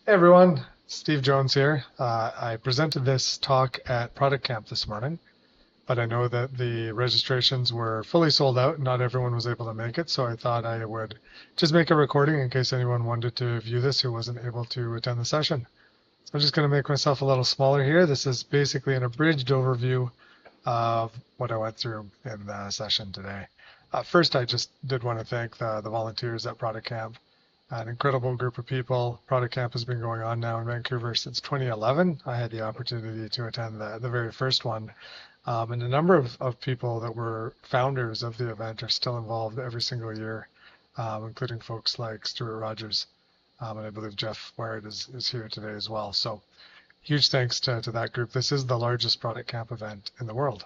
Hey everyone, Steve Jones here. I presented this talk at ProductCamp this morning, but I know that the registrations were fully sold out and not everyone was able to make it, so I thought I would just make a recording in case anyone wanted to view this who wasn't able to attend the session. So I'm just going to make myself a little smaller here. This is basically an abridged overview of what I went through in the session today. First, I just did want to thank the volunteers at ProductCamp, an incredible group of people. ProductCamp has been going on now in Vancouver since 2011. I had the opportunity to attend the very first one. And a number of people that were founders of the event are still involved every single year, including folks like Stuart Rogers. And I believe Jeff Ward is here today as well. So huge thanks to that group. This is the largest ProductCamp event in the world.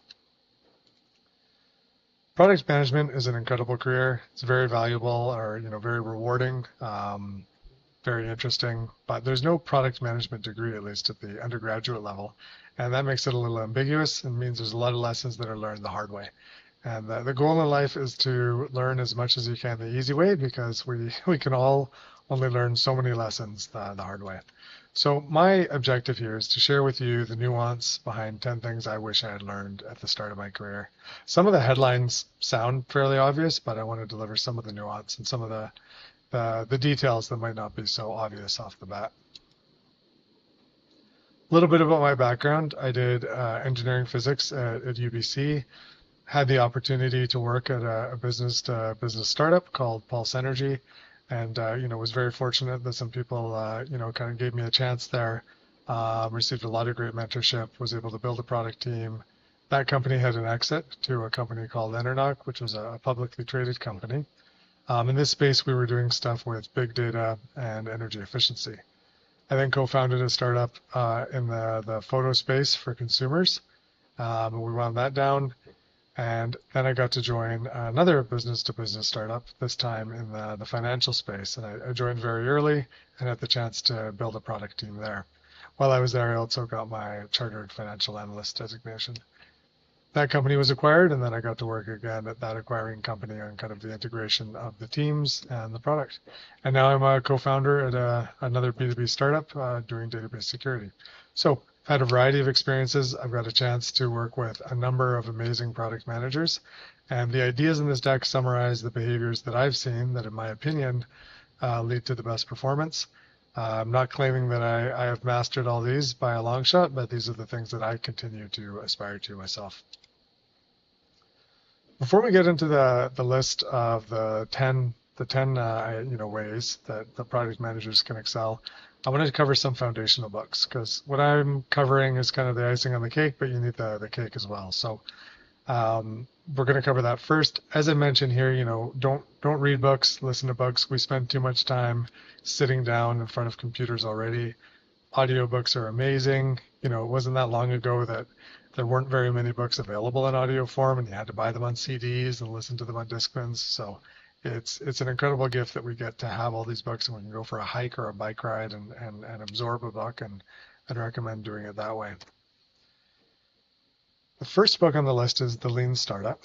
Product management is an incredible career. It's very valuable or, very rewarding, very interesting, but there's no product management degree, at least at the undergraduate level. And that makes it a little ambiguous and means there's a lot of lessons that are learned the hard way. And the goal in life is to learn as much as you can the easy way because we can all only learn so many lessons the hard way. So my objective here is to share with you the nuance behind 10 things I wish I had learned at the start of my career. Some of the headlines sound fairly obvious, but I want to deliver some of the nuance and some of the details that might not be so obvious off the bat. A little bit about my background. I did engineering physics at UBC, had the opportunity to work at a business-to-business startup called Pulse Energy, and was very fortunate that some people kind of gave me a chance there. Received a lot of great mentorship, was able to build a product team. That company had an exit to a company called Enernoc, which was a publicly traded company. In this space, we were doing stuff with big data and energy efficiency. I then co-founded a startup in the photo space for consumers. We wound that down. And then I got to join another business-to-business startup, this time in the financial space. And I joined very early and had the chance to build a product team there. While I was there, I also got my chartered financial analyst designation. That company was acquired, and then I got to work again at that acquiring company on kind of the integration of the teams and the product. And now I'm a co-founder at another B2B startup doing database security. So I've had a variety of experiences. I've got a chance to work with a number of amazing product managers. And the ideas in this deck summarize the behaviors that I've seen that, in my opinion, lead to the best performance. I'm not claiming that I have mastered all these by a long shot, but these are the things that I continue to aspire to myself. Before we get into the list of the 10 ways that the product managers can excel, I wanted to cover some foundational books because what I'm covering is kind of the icing on the cake, but you need the cake as well. So we're going to cover that first. As I mentioned here, don't read books, listen to books. We spend too much time sitting down in front of computers already. Audiobooks are amazing. It wasn't that long ago that there weren't very many books available in audio form, and you had to buy them on CDs and listen to them on Discmans. So it's an incredible gift that we get to have all these books, and we can go for a hike or a bike ride and absorb a book, and I'd recommend doing it that way. The first book on the list is The Lean Startup.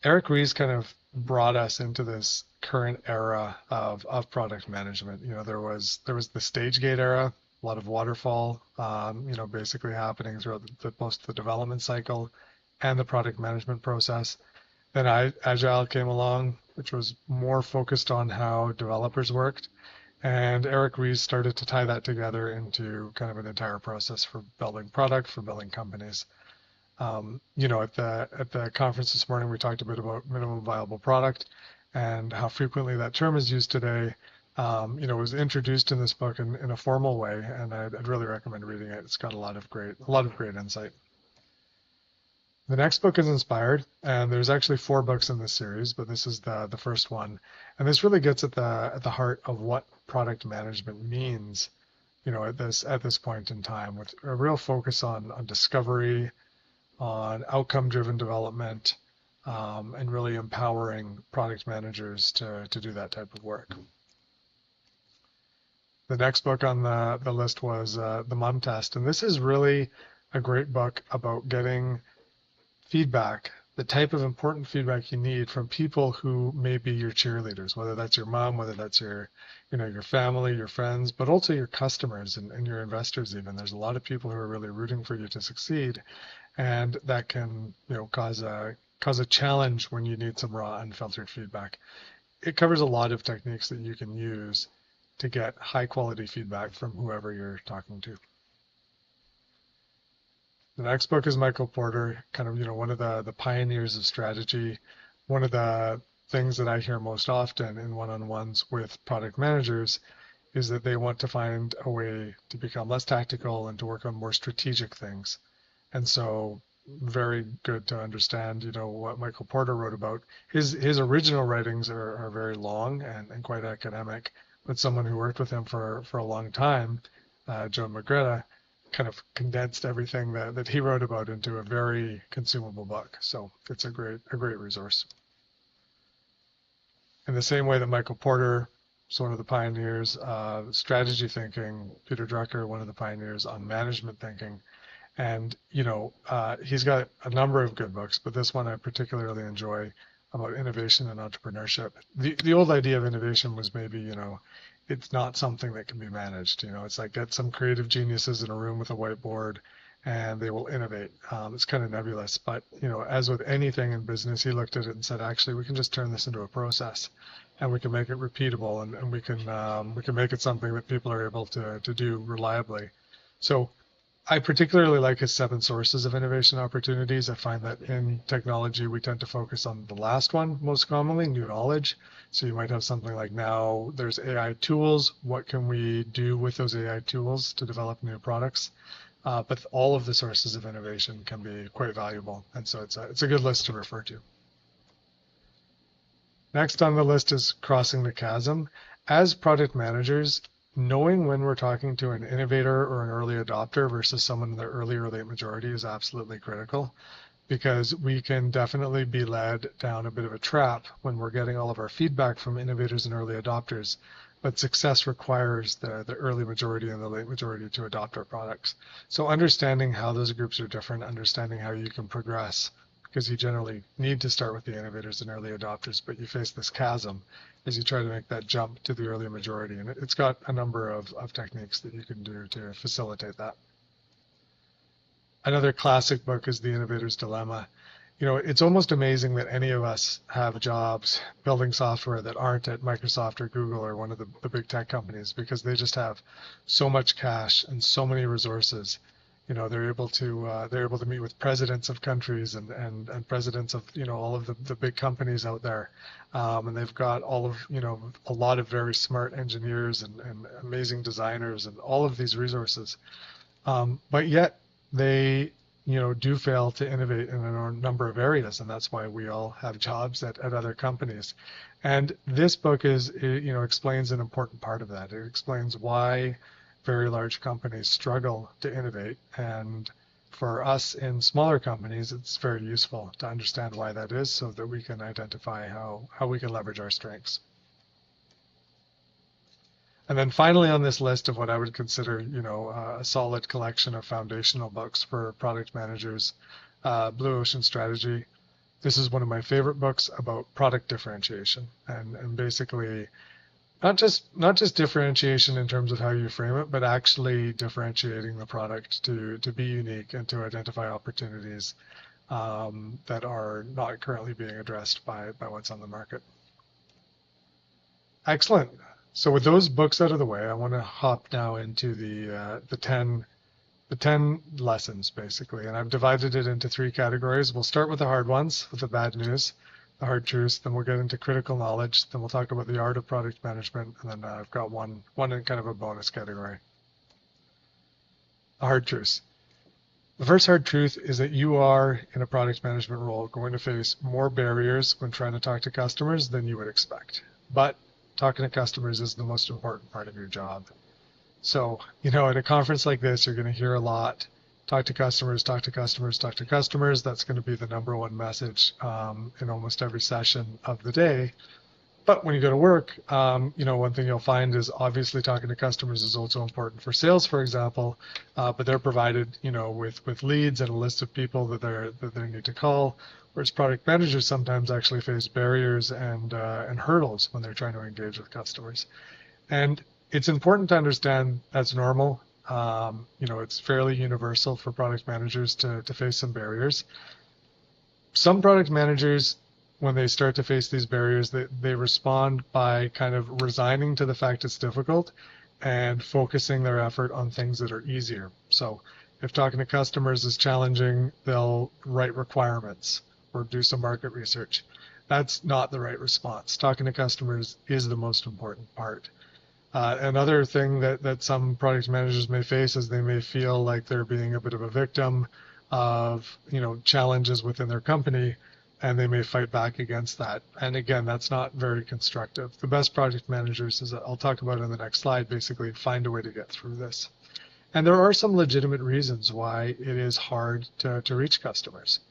Eric Ries kind of brought us into this current era of product management. There was the stage gate era, a lot of waterfall, basically happening throughout most of the development cycle and the product management process. Then Agile came along, which was more focused on how developers worked. And Eric Ries started to tie that together into kind of an entire process for building product, for building companies. At the conference this morning, we talked a bit about minimum viable product and how frequently that term is used today. It was introduced in this book in a formal way, and I'd really recommend reading it. It's got a lot of great insight. The next book is Inspired, and there's actually 4 books in this series, but this is the first one, and this really gets at the heart of what product management means, at this point in time, with a real focus on discovery, on outcome-driven development, and really empowering product managers to do that type of work. The next book on the list was The Mom Test, and this is really a great book about getting feedback the type of important feedback you need from people who may be your cheerleaders, whether that's your mom, whether that's your family, your friends, but also your customers and your investors even. There's a lot of people who are really rooting for you to succeed, and that can, cause a challenge when you need some raw, unfiltered feedback. It covers a lot of techniques that you can use to get high quality feedback from whoever you're talking to. The next book is Michael Porter, kind of, one of the pioneers of strategy. One of the things that I hear most often in one-on-ones with product managers is that they want to find a way to become less tactical and to work on more strategic things. And so very good to understand, what Michael Porter wrote about. His original writings are very long and quite academic, but someone who worked with him for a long time, Joe McGreta, kind of condensed everything that he wrote about into a very consumable book. So it's a great resource. In the same way that Michael Porter is one of the pioneers of strategy thinking, Peter Drucker, one of the pioneers on management thinking. And, he's got a number of good books, but this one I particularly enjoy, about innovation and entrepreneurship. The old idea of innovation was maybe, it's not something that can be managed. It's like get some creative geniuses in a room with a whiteboard and they will innovate. It's kind of nebulous, but as with anything in business, he looked at it and said, actually, we can just turn this into a process, and we can make it repeatable, and we can make it something that people are able to do reliably. So I particularly like his 7 sources of innovation opportunities. I find that in technology, we tend to focus on the last one most commonly, new knowledge. So you might have something like, now there's AI tools. What can we do with those AI tools to develop new products? But all of the sources of innovation can be quite valuable. And so it's a good list to refer to. Next on the list is crossing the chasm. As product managers, knowing when we're talking to an innovator or an early adopter versus someone in the early or late majority is absolutely critical, because we can definitely be led down a bit of a trap when we're getting all of our feedback from innovators and early adopters. But success requires the early majority and the late majority to adopt our products. So understanding how those groups are different, understanding how you can progress, because you generally need to start with the innovators and early adopters, but you face this chasm as you try to make that jump to the early majority. And it's got a number of techniques that you can do to facilitate that. Another classic book is The Innovator's Dilemma. It's almost amazing that any of us have jobs building software that aren't at Microsoft or Google or one of the big tech companies, because they just have so much cash and so many resources. They're able to meet with presidents of countries and presidents of all of the big companies out there, and they've got all of a lot of very smart engineers and amazing designers and all of these resources, but yet they do fail to innovate in a number of areas, and that's why we all have jobs at other companies. And this book explains an important part of that. It explains why very large companies struggle to innovate, and for us in smaller companies, it's very useful to understand why that is, so that we can identify how we can leverage our strengths. And then finally on this list of what I would consider, a solid collection of foundational books for product managers, Blue Ocean Strategy. This is one of my favorite books about product differentiation, and basically not just differentiation in terms of how you frame it, but actually differentiating the product to be unique and to identify opportunities that are not currently being addressed by what's on the market. Excellent. So with those books out of the way, I want to hop now into the 10 lessons basically, and I've divided it into 3 categories. We'll start with the hard ones, with the bad news, the hard truths, then we'll get into critical knowledge, then we'll talk about the art of product management, and then I've got one in kind of a bonus category. The hard truths. The first hard truth is that you are, in a product management role, going to face more barriers when trying to talk to customers than you would expect. But talking to customers is the most important part of your job. So, at a conference like this, you're going to hear a lot. Talk to customers, talk to customers, talk to customers. That's going to be the number one message in almost every session of the day. But when you go to work, one thing you'll find is obviously talking to customers is also important for sales, for example, but they're provided, with leads and a list of people that they need to call. Whereas product managers sometimes actually face barriers and hurdles when they're trying to engage with customers. And it's important to understand that's normal. It's fairly universal for product managers to face some barriers. Some product managers, when they start to face these barriers, they respond by kind of resigning to the fact it's difficult and focusing their effort on things that are easier. So if talking to customers is challenging, they'll write requirements or do some market research. That's not the right response. Talking to customers is the most important part. Another thing that some product managers may face is they may feel like they're being a bit of a victim of challenges within their company, and they may fight back against that. And again, that's not very constructive. The best project managers, as I'll talk about in the next slide, basically find a way to get through this. And there are some legitimate reasons why it is hard to reach customers.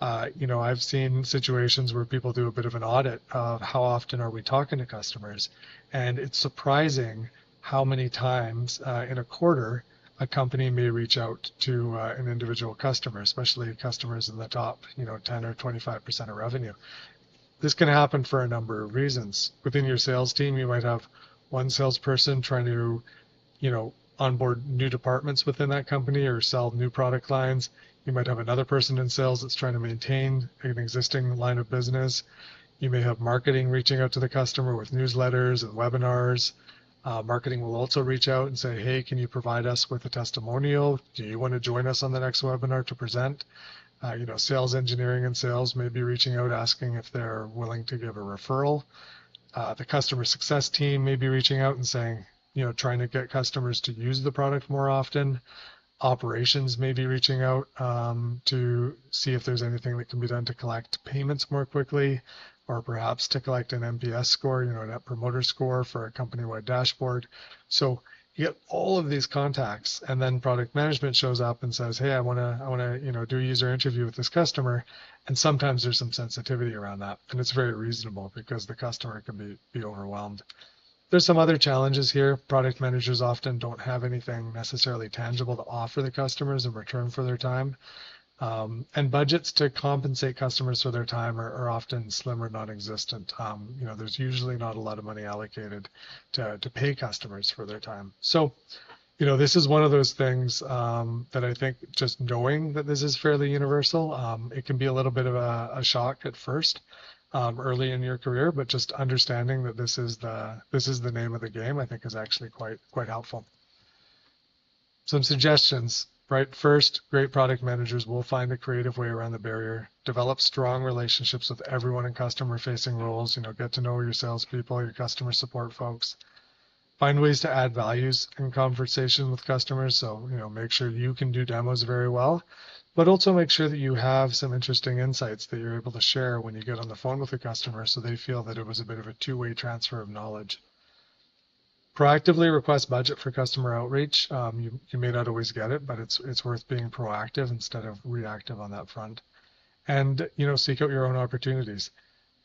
I've seen situations where people do a bit of an audit of how often are we talking to customers, and it's surprising how many times in a quarter a company may reach out to an individual customer, especially customers in the top 10 or 25% of revenue. This can happen for a number of reasons. Within your sales team, you might have one salesperson trying to onboard new departments within that company or sell new product lines. You might have another person in sales that's trying to maintain an existing line of business. You may have marketing reaching out to the customer with newsletters and webinars. Marketing will also reach out and say, hey, can you provide us with a testimonial? Do you want to join us on the next webinar to present? Sales engineering and sales may be reaching out asking if they're willing to give a referral. The customer success team may be reaching out and saying, trying to get customers to use the product more often. Operations may be reaching out to see if there's anything that can be done to collect payments more quickly, or perhaps to collect an NPS score, a Net Promoter Score for a company-wide dashboard. So you get all of these contacts, and then product management shows up and says, hey, I want to do a user interview with this customer. And sometimes there's some sensitivity around that, and it's very reasonable because the customer can be overwhelmed. There's some other challenges here. Product managers often don't have anything necessarily tangible to offer the customers in return for their time. And budgets to compensate customers for their time are often slim or non-existent. There's usually not a lot of money allocated to pay customers for their time. So, this is one of those things that I think just knowing that this is fairly universal, it can be a little bit of a shock at first. Early in your career, but just understanding that this is the name of the game, I think is actually quite helpful. Some suggestions, right? First, great product managers will find a creative way around the barrier. Develop strong relationships with everyone in customer-facing roles. Get to know your salespeople, your customer support folks. Find ways to add values in conversation with customers. So, make sure you can do demos very well, but also make sure that you have some interesting insights that you're able to share when you get on the phone with the customer so they feel that it was a bit of a two-way transfer of knowledge. Proactively request budget for customer outreach. You may not always get it, but it's worth being proactive instead of reactive on that front. And, seek out your own opportunities.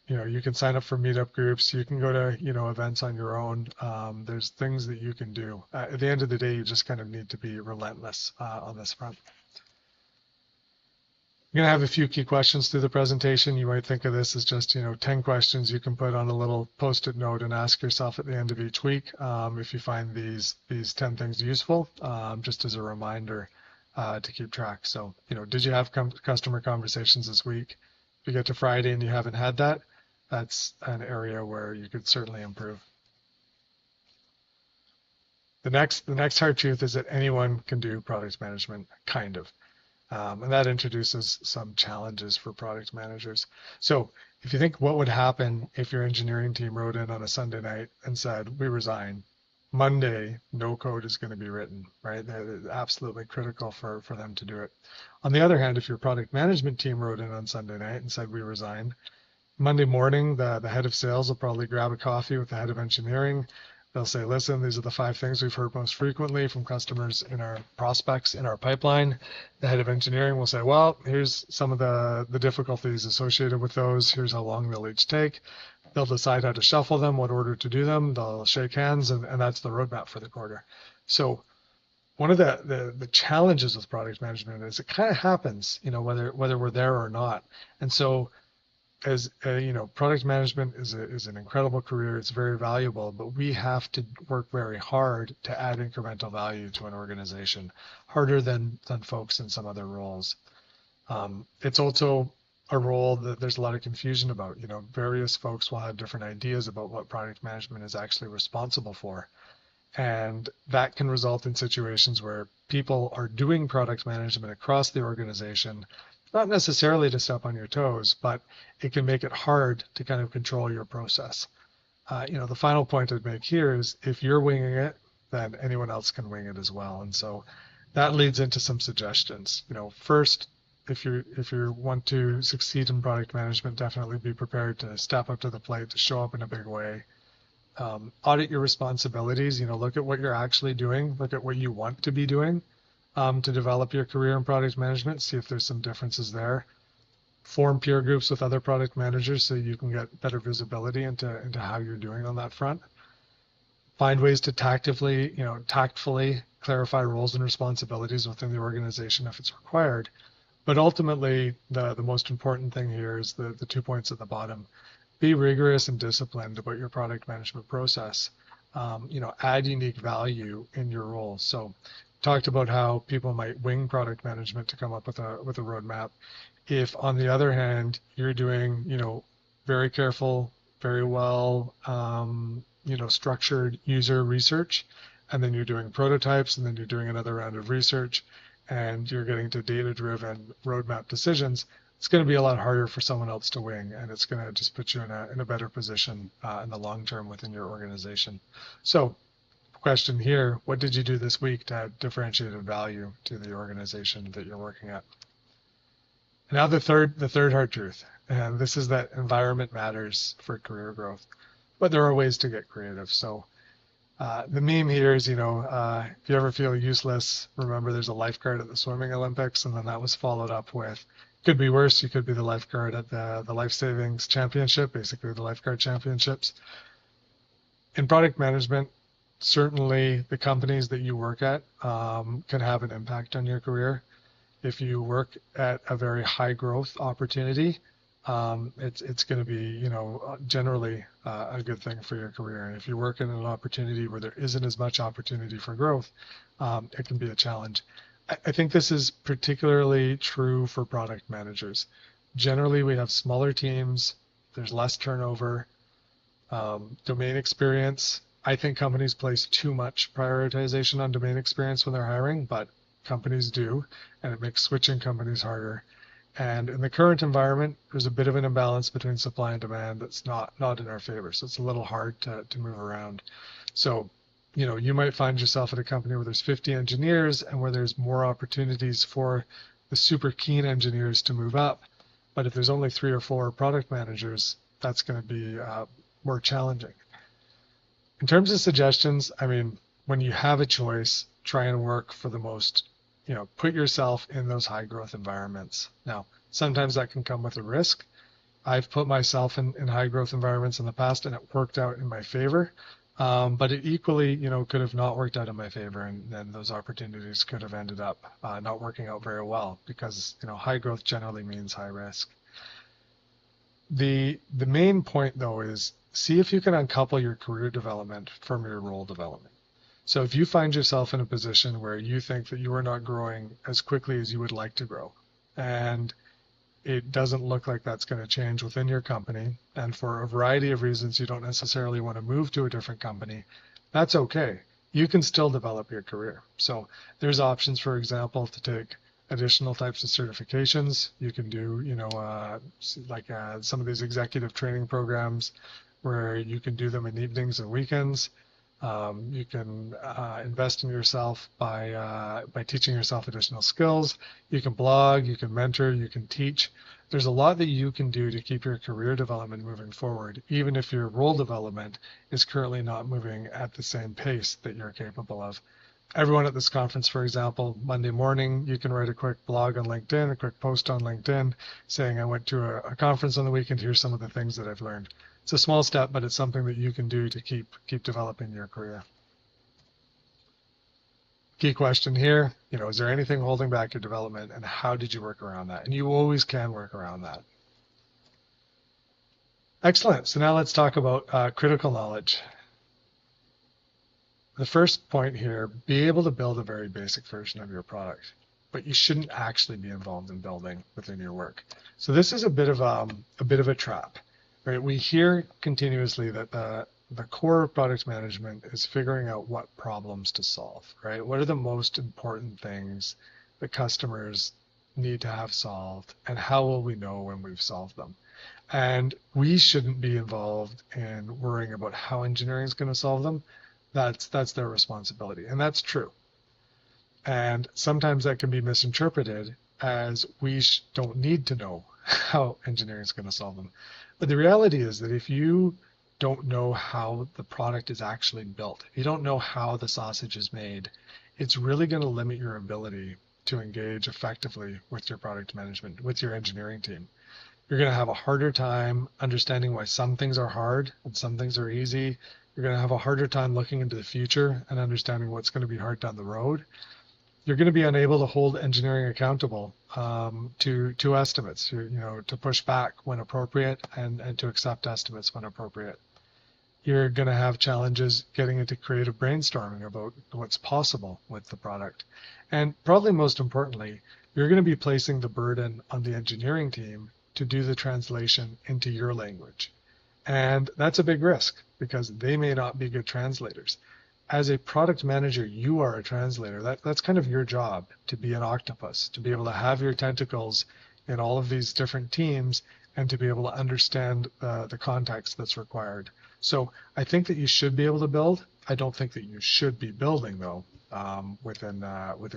You can sign up for meetup groups. You can go to, events on your own. There's things that you can do. At the end of the day, you just kind of need to be relentless on this front. I'm going to have a few key questions through the presentation. You might think of this as just, 10 questions you can put on a little Post-it note and ask yourself at the end of each week if you find these 10 things useful, just as a reminder to keep track. So, did you have customer conversations this week? If you get to Friday and you haven't had that, that's an area where you could certainly improve. The next hard truth is that anyone can do product management, kind of. And that introduces some challenges for product managers. So if you think what would happen if your engineering team wrote in on a Sunday night and said, we resign, Monday, no code is going to be written, right? They're absolutely critical for them to do it. On the other hand, if your product management team wrote in on Sunday night and said, we resign, Monday morning, the head of sales will probably grab a coffee with the head of engineering. They'll say, listen, these are the 5 things we've heard most frequently from customers in our prospects in our pipeline. The head of engineering will say, well, here's some of the difficulties associated with those. Here's how long they'll each take. They'll decide how to shuffle them, what order to do them. They'll shake hands, and that's the roadmap for the quarter. So one of the challenges with product management is it kind of happens, whether we're there or not. And so as product management is an incredible career. It's very valuable, but we have to work very hard to add incremental value to an organization, harder than folks in some other roles. It's also a role that there's a lot of confusion about. Various folks will have different ideas about what product management is actually responsible for. And that can result in situations where people are doing product management across the organization, not necessarily to step on your toes, but it can make it hard to kind of control your process. The final point I'd make here is if you're winging it, then anyone else can wing it as well. And so that leads into some suggestions. First, if you want to succeed in product management, definitely be prepared to step up to the plate, to show up in a big way. Audit your responsibilities. Look at what you're actually doing. Look at what you want to be doing to develop your career in product management. See if there's some differences there. Form peer groups with other product managers so you can get better visibility into how you're doing on that front. Find ways to tactfully clarify roles and responsibilities within the organization if it's required. But ultimately, the most important thing here is the 2 points at the bottom. Be rigorous and disciplined about your product management process. Add unique value in your role. So, talked about how people might wing product management to come up with a roadmap. If, on the other hand, you're doing, very careful, very well, structured user research, and then you're doing prototypes, and then you're doing another round of research, and you're getting to data-driven roadmap decisions, it's going to be a lot harder for someone else to wing, and it's going to just put you in a better position in the long term within your organization. So, question here: what did you do this week to add differentiated value to the organization that you're working at? Now the third hard truth, and this is that environment matters for career growth, but there are ways to get creative. So the meme here is, if you ever feel useless, remember there's a lifeguard at the swimming Olympics, and then that was followed up with, could be worse, you could be the lifeguard at the life savings championship, basically the lifeguard championships. In product management, certainly the companies that you work at can have an impact on your career. If you work at a very high growth opportunity, it's going to be, generally a good thing for your career. And if you work in an opportunity where there isn't as much opportunity for growth, it can be a challenge. I think this is particularly true for product managers. Generally, we have smaller teams. There's less turnover. Domain experience. I think companies place too much prioritization on domain experience when they're hiring, but companies do, and it makes switching companies harder. And in the current environment, there's a bit of an imbalance between supply and demand that's not in our favor. So it's a little hard to move around. So, you might find yourself at a company where there's 50 engineers and where there's more opportunities for the super keen engineers to move up. But if there's only 3 or 4 product managers, that's going to be more challenging. In terms of suggestions, when you have a choice, try and work for the most, put yourself in those high growth environments. Now, sometimes that can come with a risk. I've put myself in high growth environments in the past and it worked out in my favor. But it equally, could have not worked out in my favor, and then those opportunities could have ended up not working out very well because, high growth generally means high risk. The main point, though, is see if you can uncouple your career development from your role development. So if you find yourself in a position where you think that you are not growing as quickly as you would like to grow, and it doesn't look like that's going to change within your company, and for a variety of reasons you don't necessarily want to move to a different company, that's okay. You can still develop your career. So there's options, for example, to take additional types of certifications. You can do, some of these executive training programs where you can do them in evenings and weekends. You can invest in yourself by teaching yourself additional skills. You can blog, you can mentor, you can teach. There's a lot that you can do to keep your career development moving forward, even if your role development is currently not moving at the same pace that you're capable of. Everyone at this conference, for example, Monday morning, you can write a quick blog on LinkedIn, a quick post on LinkedIn saying, I went to a conference on the weekend, here's some of the things that I've learned. It's a small step, but it's something that you can do to keep developing your career. Key question here, is there anything holding back your development, and how did you work around that? And you always can work around that. Excellent. So now let's talk about critical knowledge. The first point here, be able to build a very basic version of your product, but you shouldn't actually be involved in building within your work. So this is a bit of a trap, right? We hear continuously that the core of product management is figuring out what problems to solve, right? What are the most important things that customers need to have solved, and how will we know when we've solved them? And we shouldn't be involved in worrying about how engineering is going to solve them. That's their responsibility, and that's true. And sometimes that can be misinterpreted as we don't need to know how engineering is going to solve them. But the reality is that if you don't know how the product is actually built, if you don't know how the sausage is made, it's really going to limit your ability to engage effectively with your product management, with your engineering team. You're going to have a harder time understanding why some things are hard and some things are easy. You're going to have a harder time looking into the future and understanding what's going to be hard down the road. You're going to be unable to hold engineering accountable to estimates, to push back when appropriate and to accept estimates when appropriate. You're going to have challenges getting into creative brainstorming about what's possible with the product. And probably most importantly, you're going to be placing the burden on the engineering team to do the translation into your language. And that's a big risk because they may not be good translators. As a product manager, you are a translator. That's kind of your job, to be an octopus, to be able to have your tentacles in all of these different teams and to be able to understand the context that's required. So I think that you should be able to build. I don't think that you should be building, though, within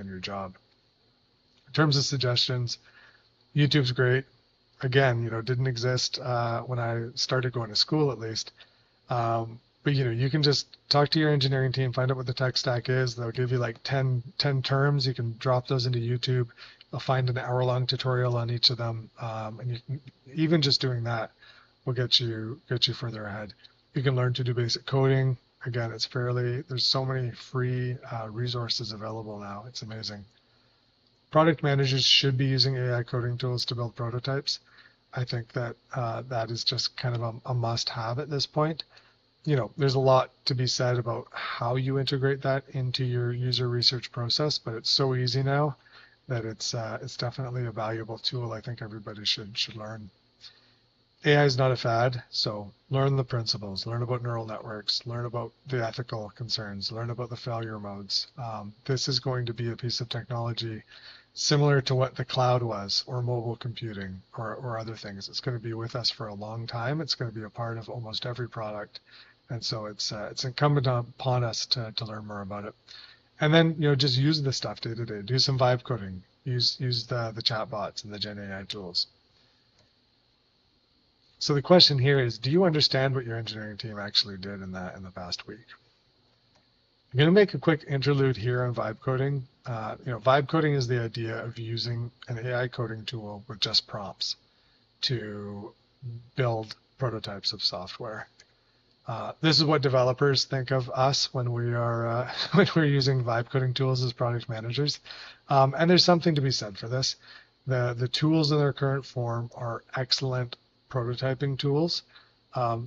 your job. In terms of suggestions, YouTube's great. Again, didn't exist when I started going to school, at least. But you can just talk to your engineering team, find out what the tech stack is. They'll give you like 10 terms. You can drop those into YouTube. You'll find an hour-long tutorial on each of them, and you can, even just doing that will get you further ahead. You can learn to do basic coding. Again, there's so many free resources available now. It's amazing. Product managers should be using AI coding tools to build prototypes. I think that that is just kind of a must-have at this point. There's a lot to be said about how you integrate that into your user research process, but it's so easy now that it's definitely a valuable tool. I think everybody should learn. AI is not a fad, so learn the principles, learn about neural networks, learn about the ethical concerns, learn about the failure modes. This is going to be a piece of technology similar to what the cloud was, or mobile computing, or other things. It's going to be with us for a long time. It's going to be a part of almost every product. And so it's incumbent upon us to learn more about it. And then, just use the stuff day to day. Do some vibe coding. Use the chat bots and the Gen AI tools. So the question here is, do you understand what your engineering team actually did in the past week? I'm going to make a quick interlude here on vibe coding. Vibe coding is the idea of using an AI coding tool with just prompts to build prototypes of software. This is what developers think of us when we're using vibe coding tools as product managers. And there's something to be said for this. The tools in their current form are excellent prototyping tools.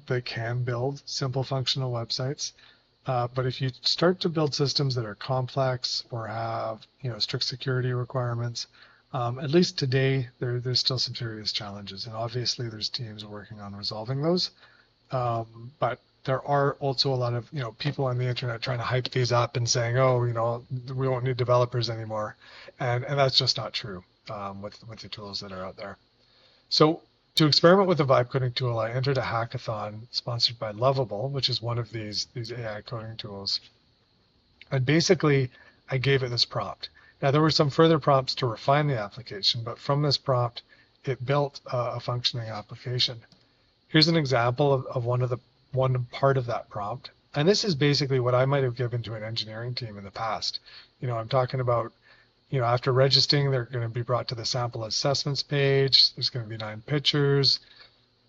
They can build simple functional websites. But if you start to build systems that are complex or have strict security requirements, at least today there's still some serious challenges, and obviously there's teams working on resolving those. But there are also a lot of people on the internet trying to hype these up and saying, oh, we won't need developers anymore, and that's just not true with the tools that are out there. So to experiment with the vibe coding tool, I entered a hackathon sponsored by Lovable, which is one of these AI coding tools. And basically, I gave it this prompt. Now, there were some further prompts to refine the application, but from this prompt, it built a functioning application. Here's an example of one part of that prompt. And this is basically what I might have given to an engineering team in the past. I'm talking about after registering, they're going to be brought to the sample assessments page. There's going to be 9 pictures.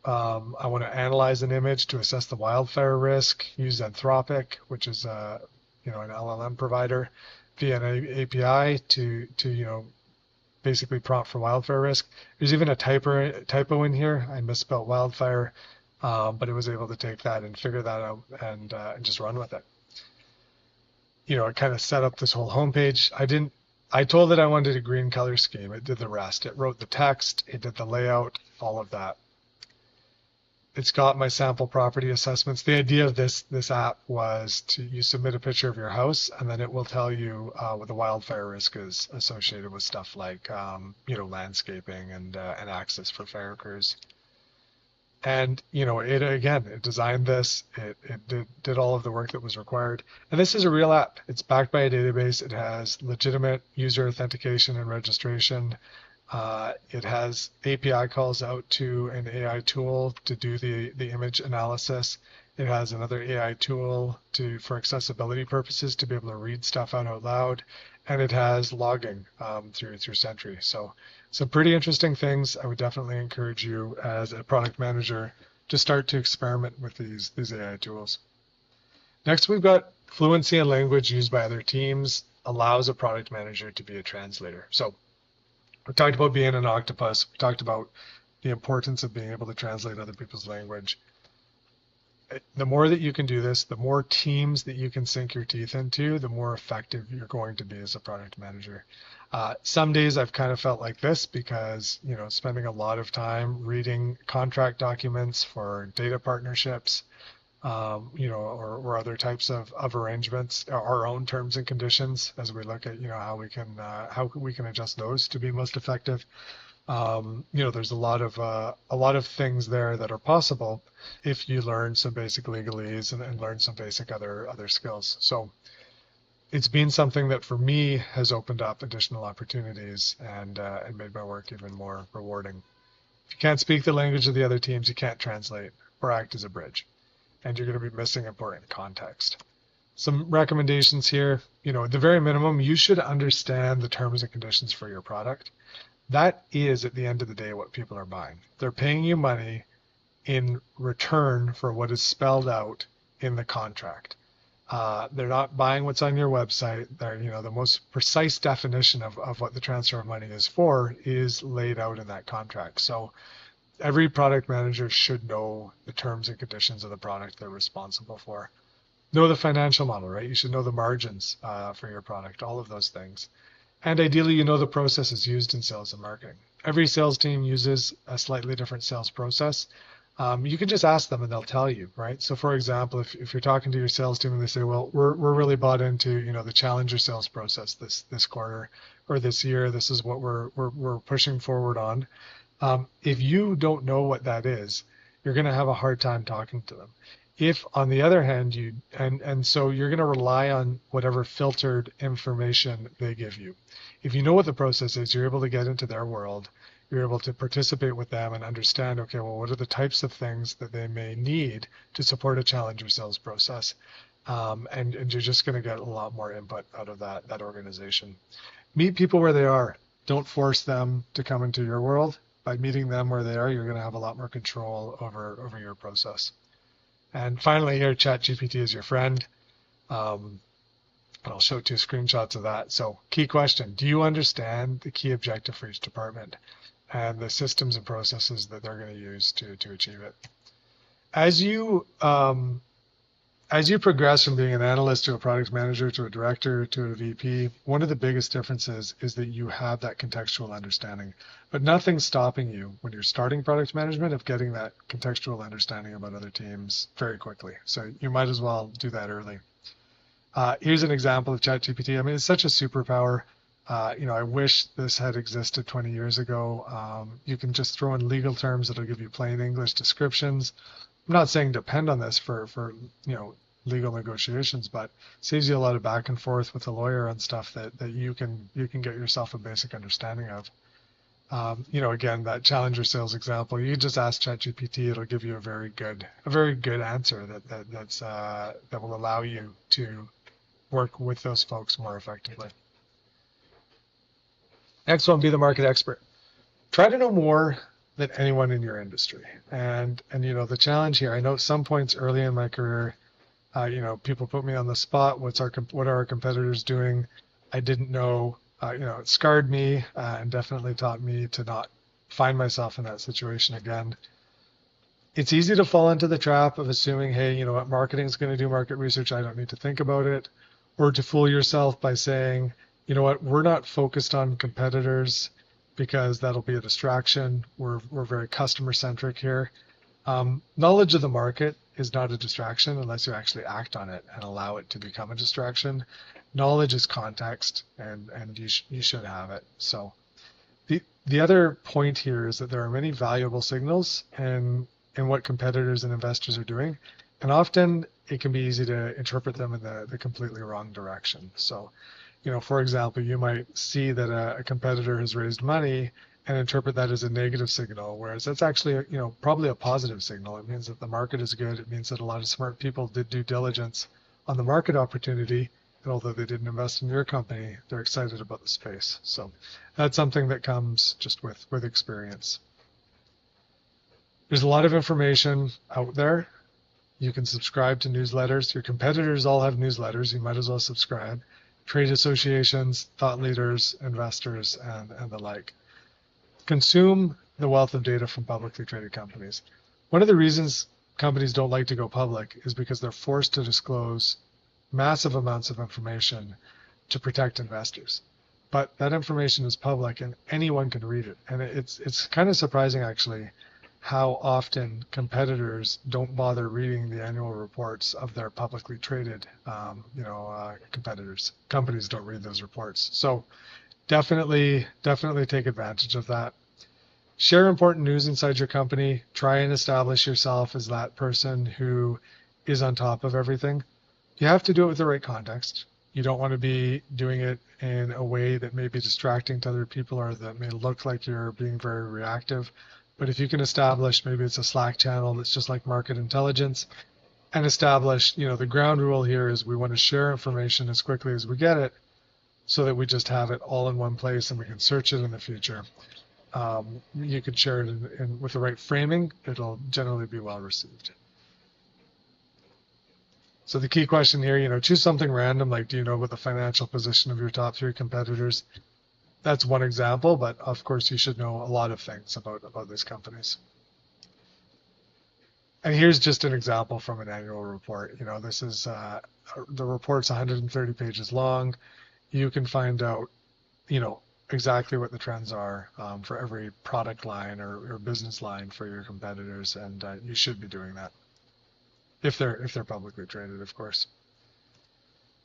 I want to analyze an image to assess the wildfire risk, use Anthropic, which is an LLM provider. via an API to basically prompt for wildfire risk. There's even a typo in here. I misspelled wildfire, but it was able to take that and figure that out and just run with it. It kind of set up this whole homepage. I told it I wanted a green color scheme. It did the rest. It wrote the text, it did the layout, all of that. It's got my sample property assessments. The idea of this app was you submit a picture of your house, and then it will tell you what the wildfire risk is associated with stuff like landscaping and access for fire crews. And it designed this. It did all of the work that was required. And this is a real app. It's backed by a database. It has legitimate user authentication and registration. It has API calls out to an AI tool to do the image analysis. It has another AI tool for accessibility purposes to be able to read stuff out loud. And it has logging through Sentry. So some pretty interesting things. I would definitely encourage you as a product manager to start to experiment with these AI tools. Next, we've got fluency in language used by other teams allows a product manager to be a translator. So we talked about being an octopus. We talked about the importance of being able to translate other people's language. The more that you can do this, the more teams that you can sink your teeth into, the more effective you're going to be as a product manager. Some days I've kind of felt like this because, spending a lot of time reading contract documents for data partnerships, or other types of arrangements, our own terms and conditions, as we look at, how we can adjust those to be most effective. There's a lot of things there that are possible if you learn some basic legalese and learn some basic other skills. So it's been something that for me has opened up additional opportunities and made my work even more rewarding. If you can't speak the language of the other teams, you can't translate or act as a bridge, and you're going to be missing important context. Some recommendations here, at the very minimum, you should understand the terms and conditions for your product. That is, at the end of the day, what people are buying. They're paying you money in return for what is spelled out in the contract. They're not buying what's on your website. The most precise definition of what the transfer of money is for is laid out in that contract. So every product manager should know the terms and conditions of the product they're responsible for. Know the financial model, right? You should know the margins for your product, all of those things. And ideally, the processes used in sales and marketing. Every sales team uses a slightly different sales process. You can just ask them and they'll tell you, right? So for example, if you're talking to your sales team and they say, well, we're really bought into, the challenger sales process this quarter or this year, this is what we're pushing forward on. If you don't know what that is, you're going to have a hard time talking to them. If, on the other hand, so you're going to rely on whatever filtered information they give you. If you know what the process is, you're able to get into their world. You're able to participate with them and understand, okay, well, what are the types of things that they may need to support a challenger sales process? And you're just going to get a lot more input out of that organization. Meet people where they are. Don't force them to come into your world. By meeting them where they are, you're going to have a lot more control over your process. And finally here, ChatGPT is your friend. I'll show 2 screenshots of that. So key question, do you understand the key objective for each department and the systems and processes that they're going to use to achieve it? As you progress from being an analyst to a product manager to a director to a VP, one of the biggest differences is that you have that contextual understanding. But nothing's stopping you when you're starting product management of getting that contextual understanding about other teams very quickly. So you might as well do that early. Here's an example of ChatGPT. I mean, it's such a superpower. I wish this had existed 20 years ago. You can just throw in legal terms that'll give you plain English descriptions. I'm not saying depend on this for legal negotiations, but saves you a lot of back and forth with a lawyer on stuff that you can get yourself a basic understanding of. Again, that challenger sales example, you just ask ChatGPT, it'll give you a very good answer that will allow you to work with those folks more effectively. Next one, be the market expert. Try to know more than anyone in your industry. And the challenge here, I know at some points early in my career, people put me on the spot. What are our competitors doing? I didn't know, it scarred me and definitely taught me to not find myself in that situation again. It's easy to fall into the trap of assuming, hey, you know what, marketing is going to do market research. I don't need to think about it. Or to fool yourself by saying, you know what, we're not focused on competitors because that'll be a distraction. We're very customer centric here. Knowledge of the market is not a distraction unless you actually act on it and allow it to become a distraction. Knowledge is context, and you should have it. So the other point here is that there are many valuable signals in what competitors and investors are doing, and often it can be easy to interpret them in the completely wrong direction. So, for example, you might see that a competitor has raised money and interpret that as a negative signal, whereas that's actually, probably a positive signal. It means that the market is good. It means that a lot of smart people did due diligence on the market opportunity, and although they didn't invest in your company, they're excited about the space. So that's something that comes just with experience. There's a lot of information out there. You can subscribe to newsletters. Your competitors all have newsletters. You might as well subscribe. Trade associations, thought leaders, investors, and the like. Consume the wealth of data from publicly traded companies. One of the reasons companies don't like to go public is because they're forced to disclose massive amounts of information to protect investors. But that information is public and anyone can read it. And it's kind of surprising, actually, how often competitors don't bother reading the annual reports of their publicly traded competitors. Companies don't read those reports. So definitely take advantage of that. Share important news inside your company. Try and establish yourself as that person who is on top of everything. You have to do it with the right context. You don't want to be doing it in a way that may be distracting to other people or that may look like you're being very reactive. But if you can establish, maybe it's a Slack channel that's just like market intelligence, and establish, the ground rule here is we want to share information as quickly as we get it so that we just have it all in one place and we can search it in the future. You could share it with the right framing. It'll generally be well received. So the key question here, choose something random, like do you know what the financial position of your top 3 competitors? That's one example, but of course you should know a lot of things about these companies. And here's just an example from an annual report. This is the report's 130 pages long. You can find out, exactly what the trends are for every product line or business line for your competitors, and you should be doing that if they're publicly traded, of course.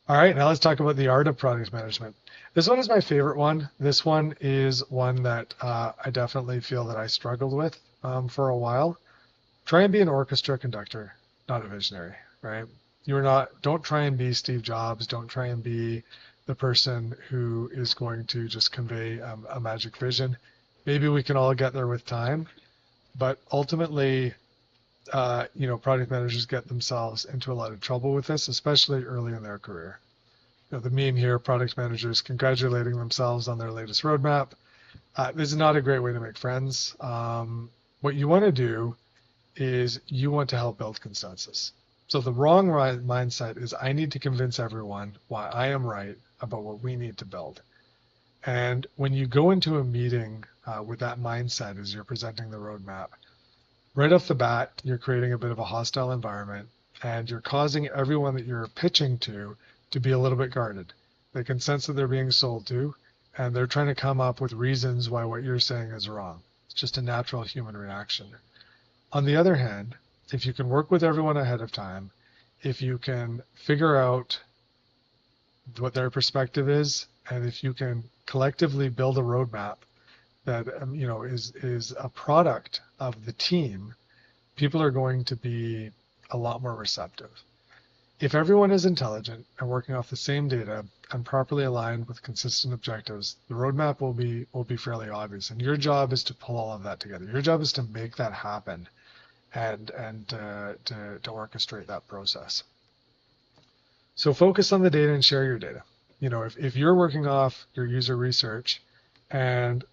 All right, now let's talk about the art of product management. This one is my favorite one. This one is one that I definitely feel that I struggled with for a while. Try and be an orchestra conductor, not a visionary, right? Don't try and be Steve Jobs. Don't try and be the person who is going to just convey a magic vision. Maybe we can all get there with time, but ultimately, product managers get themselves into a lot of trouble with this, especially early in their career. The meme here, product managers congratulating themselves on their latest roadmap. This is not a great way to make friends. What you want to do is you want to help build consensus. So the wrong mindset is I need to convince everyone why I am right about what we need to build. And when you go into a meeting with that mindset as you're presenting the roadmap, right off the bat, you're creating a bit of a hostile environment and you're causing everyone that you're pitching to be a little bit guarded. They can sense that they're being sold to, and they're trying to come up with reasons why what you're saying is wrong. It's just a natural human reaction. On the other hand, if you can work with everyone ahead of time, if you can figure out what their perspective is, and if you can collectively build a roadmap that is a product of the team, people are going to be a lot more receptive. If everyone is intelligent and working off the same data and properly aligned with consistent objectives, the roadmap will be fairly obvious. And your job is to pull all of that together. Your job is to make that happen and to orchestrate that process. So focus on the data and share your data. If you're working off your user research and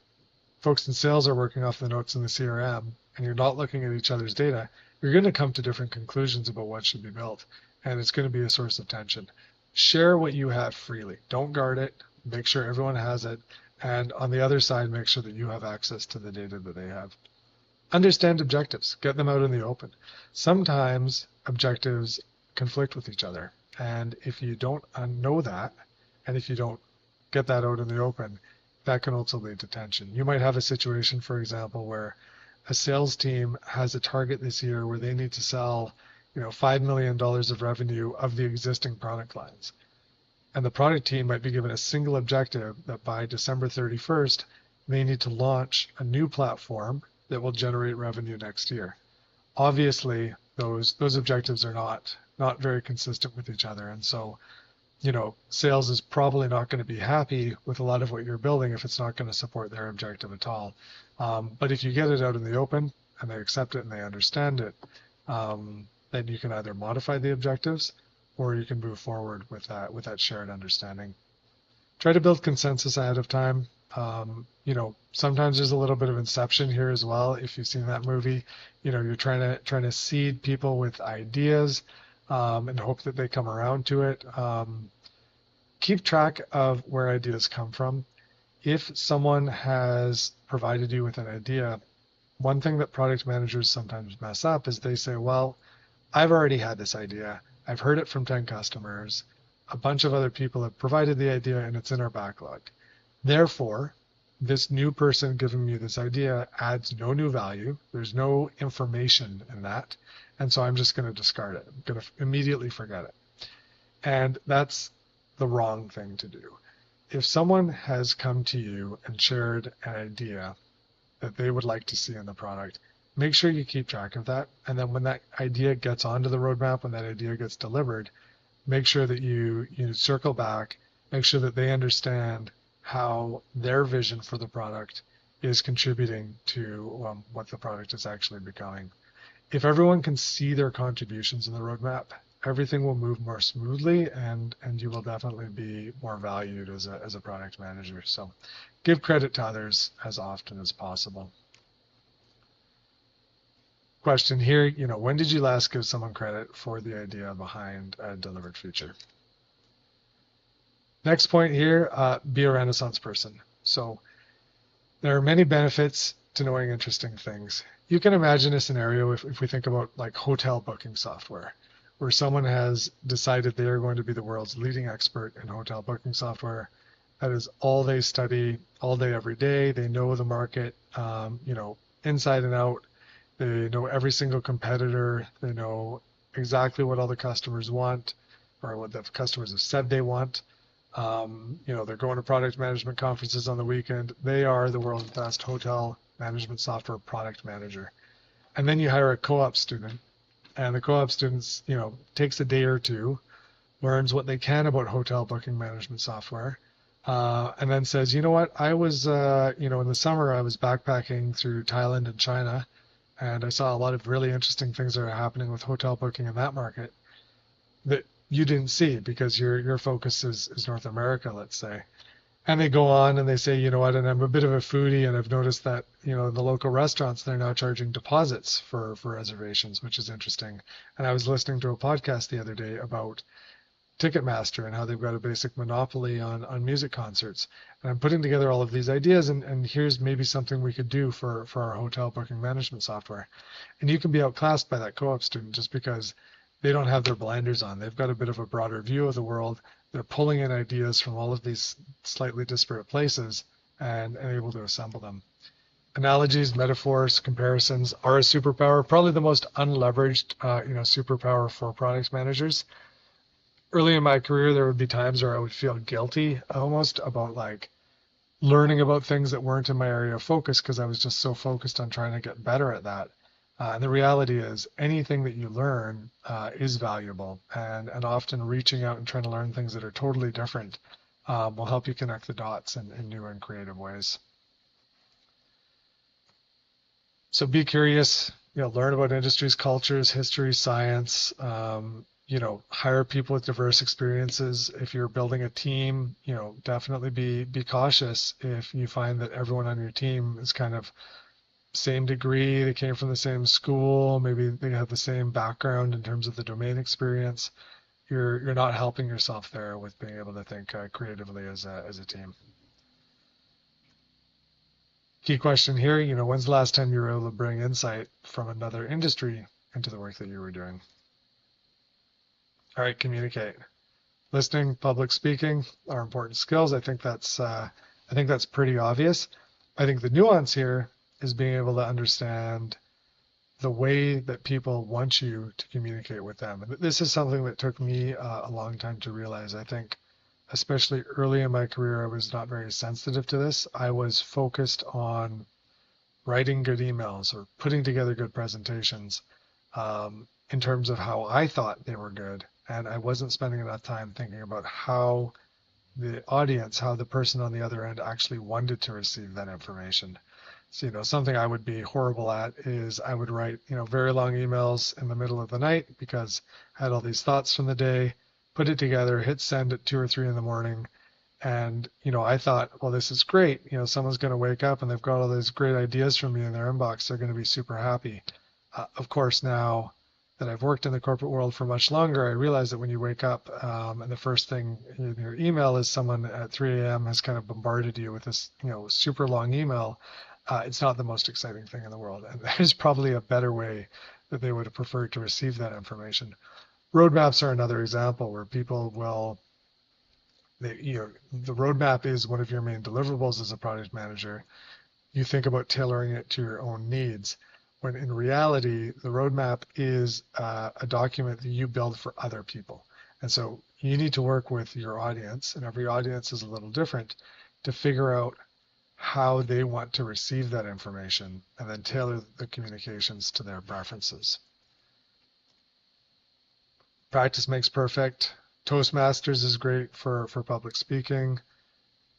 folks in sales are working off the notes in the CRM and you're not looking at each other's data, you're going to come to different conclusions about what should be built. And it's going to be a source of tension. Share what you have freely. Don't guard it. Make sure everyone has it. And on the other side, make sure that you have access to the data that they have. Understand objectives, get them out in the open. Sometimes objectives conflict with each other. And if you don't know that, and if you don't get that out in the open, that can also lead to tension. You might have a situation, for example, where a sales team has a target this year where they need to sell, $5 million of revenue of the existing product lines. And the product team might be given a single objective that by December 31st, they need to launch a new platform that will generate revenue next year. Obviously, those objectives are not very consistent with each other. And so, sales is probably not going to be happy with a lot of what you're building if it's not going to support their objective at all. But if you get it out in the open and they accept it and they understand it, then you can either modify the objectives or you can move forward with that shared understanding. Try to build consensus ahead of time. Sometimes there's a little bit of inception here as well. If you've seen that movie, you're trying to seed people with ideas and hope that they come around to it. Keep track of where ideas come from. If someone has provided you with an idea, one thing that product managers sometimes mess up is they say, well, I've already had this idea. I've heard it from 10 customers. A bunch of other people have provided the idea and it's in our backlog. Therefore, this new person giving me this idea adds no new value. There's no information in that. And so I'm just going to discard it. I'm going to immediately forget it. And that's the wrong thing to do. If someone has come to you and shared an idea that they would like to see in the product, make sure you keep track of that. And then when that idea gets onto the roadmap, when that idea gets delivered, make sure that you circle back, make sure that they understand how their vision for the product is contributing to what the product is actually becoming. If everyone can see their contributions in the roadmap, everything will move more smoothly and you will definitely be more valued as a product manager. So give credit to others as often as possible. Question here, when did you last give someone credit for the idea behind a delivered feature? Next point here, be a Renaissance person. So there are many benefits to knowing interesting things. You can imagine a scenario if we think about like hotel booking software, where someone has decided they are going to be the world's leading expert in hotel booking software. That is all they study all day, every day. They know the market, inside and out. They know every single competitor. They know exactly what all the customers want or what the customers have said they want. They're going to product management conferences on the weekend. They are the world's best hotel management software product manager. And then you hire a co-op student, and the co-op student, takes a day or two, learns what they can about hotel booking management software, and then says, you know what, I was, in the summer I was backpacking through Thailand and China, and I saw a lot of really interesting things that are happening with hotel booking in that market that you didn't see because your focus is North America, let's say. And they go on and they say, you know what, and I'm a bit of a foodie and I've noticed that, the local restaurants, they're now charging deposits for reservations, which is interesting. And I was listening to a podcast the other day about Ticketmaster and how they've got a basic monopoly on music concerts. And I'm putting together all of these ideas and here's maybe something we could do for our hotel booking management software. And you can be outclassed by that co-op student just because they don't have their blinders on. They've got a bit of a broader view of the world. They're pulling in ideas from all of these slightly disparate places and able to assemble them. Analogies, metaphors, comparisons are a superpower, probably the most unleveraged, superpower for product managers. Early in my career, there would be times where I would feel guilty almost about like learning about things that weren't in my area of focus because I was just so focused on trying to get better at that. And the reality is anything that you learn is valuable, and often reaching out and trying to learn things that are totally different will help you connect the dots in new and creative ways. So be curious, learn about industries, cultures, history, science, hire people with diverse experiences. If you're building a team, definitely be cautious if you find that everyone on your team is kind of same degree, they came from the same school, maybe they have the same background in terms of the domain experience. you're not helping yourself there with being able to think creatively as a team. Key question here, when's the last time you were able to bring insight from another industry into the work that you were doing? All right, communicate. Listening, public speaking are important skills. I think that's pretty obvious. I think the nuance here is being able to understand the way that people want you to communicate with them. And this is something that took me a long time to realize. I think, especially early in my career, I was not very sensitive to this. I was focused on writing good emails or putting together good presentations in terms of how I thought they were good. And I wasn't spending enough time thinking about how the audience, how the person on the other end actually wanted to receive that information. So, something I would be horrible at is I would write, very long emails in the middle of the night because I had all these thoughts from the day, put it together, hit send at 2 or 3 in the morning. And, I thought, well, this is great. Someone's going to wake up and they've got all these great ideas from me in their inbox. They're going to be super happy. Of course, now that I've worked in the corporate world for much longer, I realize that when you wake up and the first thing in your email is someone at 3 a.m. has kind of bombarded you with this, super long email, it's not the most exciting thing in the world. And there's probably a better way that they would have preferred to receive that information. Roadmaps are another example where people will, the roadmap is one of your main deliverables as a product manager. You think about tailoring it to your own needs, when in reality, the roadmap is a document that you build for other people. And so you need to work with your audience, and every audience is a little different, to figure out how they want to receive that information and then tailor the communications to their preferences. Practice makes perfect. Toastmasters is great for public speaking.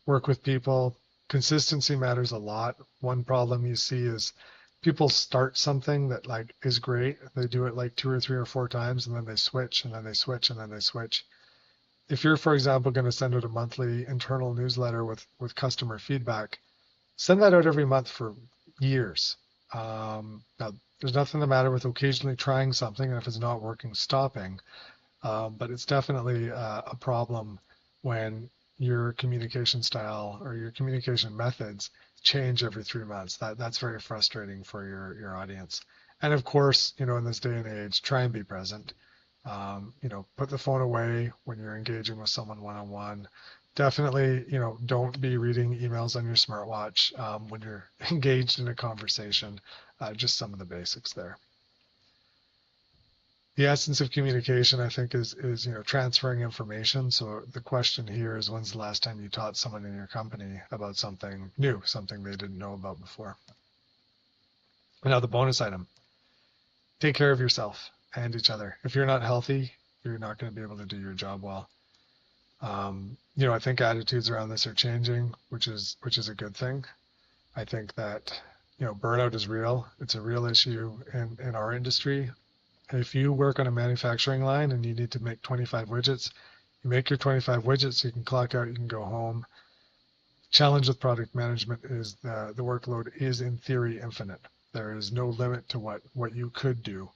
Work with people. Consistency matters a lot. One problem you see is people start something that is great. They do it 2 or 3 or 4 times and then they switch and then they switch and then they switch. If you're, for example, going to send out a monthly internal newsletter with customer feedback, send that out every month for years. Now, there's nothing the matter with occasionally trying something, and if it's not working, stopping. But it's definitely a problem when your communication style or your communication methods change every 3 months. That's very frustrating for your audience. And of course, in this day and age, try and be present. Put the phone away when you're engaging with someone one-on-one. Definitely, don't be reading emails on your smartwatch when you're engaged in a conversation. Just some of the basics there. The essence of communication, I think, is transferring information. So the question here is, when's the last time you taught someone in your company about something new, something they didn't know about before? Now the bonus item: take care of yourself and each other. If you're not healthy, you're not going to be able to do your job well. I think attitudes around this are changing, which is a good thing. I think that, burnout is real. It's a real issue in our industry. If you work on a manufacturing line and you need to make 25 widgets, you make your 25 widgets, you can clock out, you can go home. Challenge with product management is the workload is in theory infinite. There is no limit to what you could do.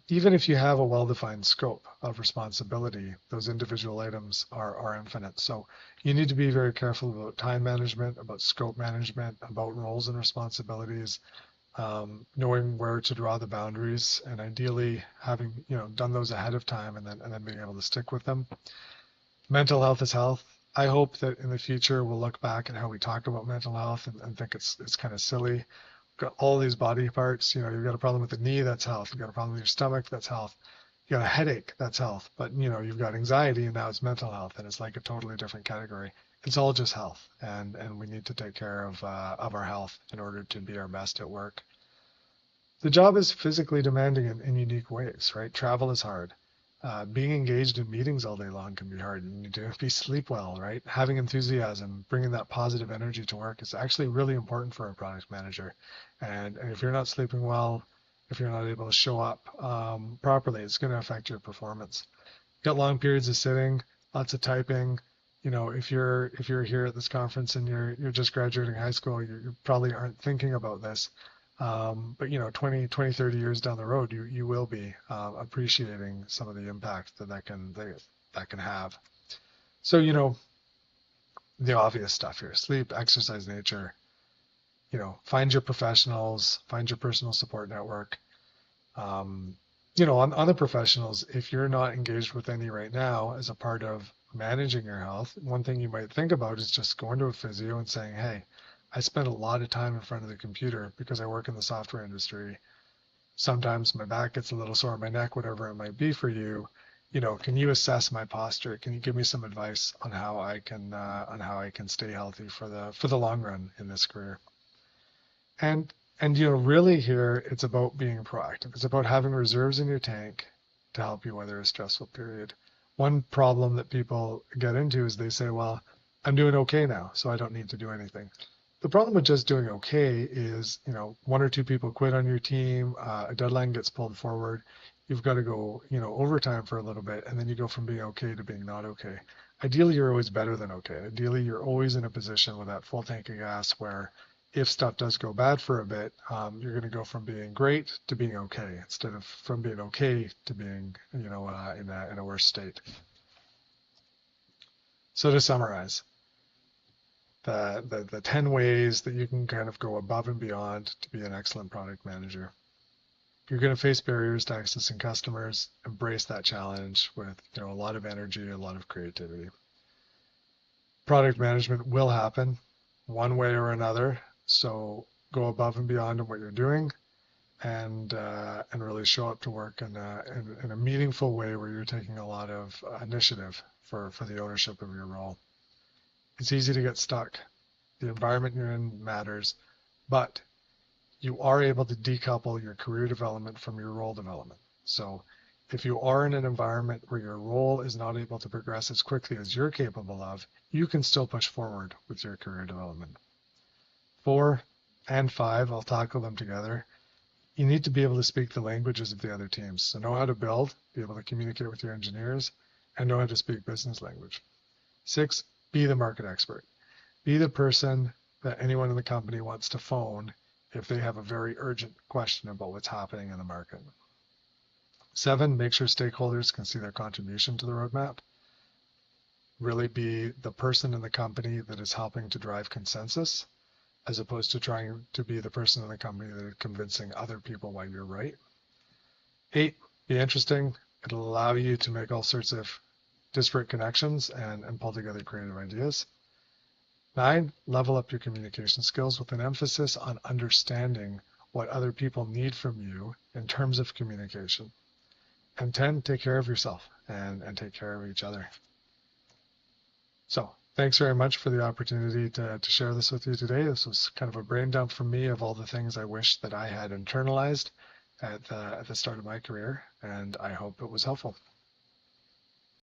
Even if you have a well-defined scope of responsibility, those individual items are infinite. So you need to be very careful about time management, about scope management, about roles and responsibilities, knowing where to draw the boundaries, and ideally having done those ahead of time and then being able to stick with them. Mental health is health. I hope that in the future we'll look back at how we talk about mental health and think it's kind of silly. Got all these body parts. You've got a problem with the knee, that's health. You've got a problem with your stomach, that's health. You got a headache, that's health. But you've got anxiety, and now it's mental health, and it's like a totally different category. It's all just health, and we need to take care of our health in order to be our best at work. The job is physically demanding in unique ways, right? Travel is hard. Being engaged in meetings all day long can be hard. You need to sleep well, right? Having enthusiasm, bringing that positive energy to work is actually really important for a product manager. And if you're not sleeping well, if you're not able to show up properly, it's going to affect your performance. You've got long periods of sitting, lots of typing. If you're here at this conference and you're just graduating high school, you probably aren't thinking about this. But 30 years down the road, you will be appreciating some of the impact that can have. So, the obvious stuff here: sleep, exercise, nature. Find your professionals, find your personal support network. Um, on the professionals, if you're not engaged with any right now as a part of managing your health, one thing you might think about is just going to a physio and saying, hey, I spend a lot of time in front of the computer because I work in the software industry. Sometimes my back gets a little sore, my neck, whatever it might be for you. Can you assess my posture? Can you give me some advice on how I can stay healthy for the long run in this career? And really here, it's about being proactive. It's about having reserves in your tank to help you weather a stressful period. One problem that people get into is they say, well, I'm doing okay now, so I don't need to do anything. The problem with just doing okay is, one or two people quit on your team, a deadline gets pulled forward, you've got to go, overtime for a little bit, and then you go from being okay to being not okay. Ideally, you're always better than okay. Ideally, you're always in a position with that full tank of gas where if stuff does go bad for a bit, you're going to go from being great to being okay instead of from being okay to being, in a worse state. So to summarize, the 10 ways that you can kind of go above and beyond to be an excellent product manager. You're going to face barriers to accessing customers. Embrace that challenge with a lot of energy, a lot of creativity. Product management will happen one way or another. So go above and beyond in what you're doing, and really show up to work in a meaningful way where you're taking a lot of initiative for the ownership of your role. It's easy to get stuck. The environment you're in matters, but you are able to decouple your career development from your role development. So if you are in an environment where your role is not able to progress as quickly as you're capable of, you can still push forward with your career development. 4 and 5, I'll tackle them together. You need to be able to speak the languages of the other teams. So know how to build, be able to communicate with your engineers, and know how to speak business language. 6, be the market expert. Be the person that anyone in the company wants to phone if they have a very urgent question about what's happening in the market. 7, make sure stakeholders can see their contribution to the roadmap. Really be the person in the company that is helping to drive consensus, as opposed to trying to be the person in the company that is convincing other people why you're right. 8, be interesting. It'll allow you to make all sorts of disparate connections and pull together creative ideas. 9, level up your communication skills with an emphasis on understanding what other people need from you in terms of communication. And 10, take care of yourself and take care of each other. So thanks very much for the opportunity to share this with you today. This was kind of a brain dump from me of all the things I wish that I had internalized at the start of my career, and I hope it was helpful.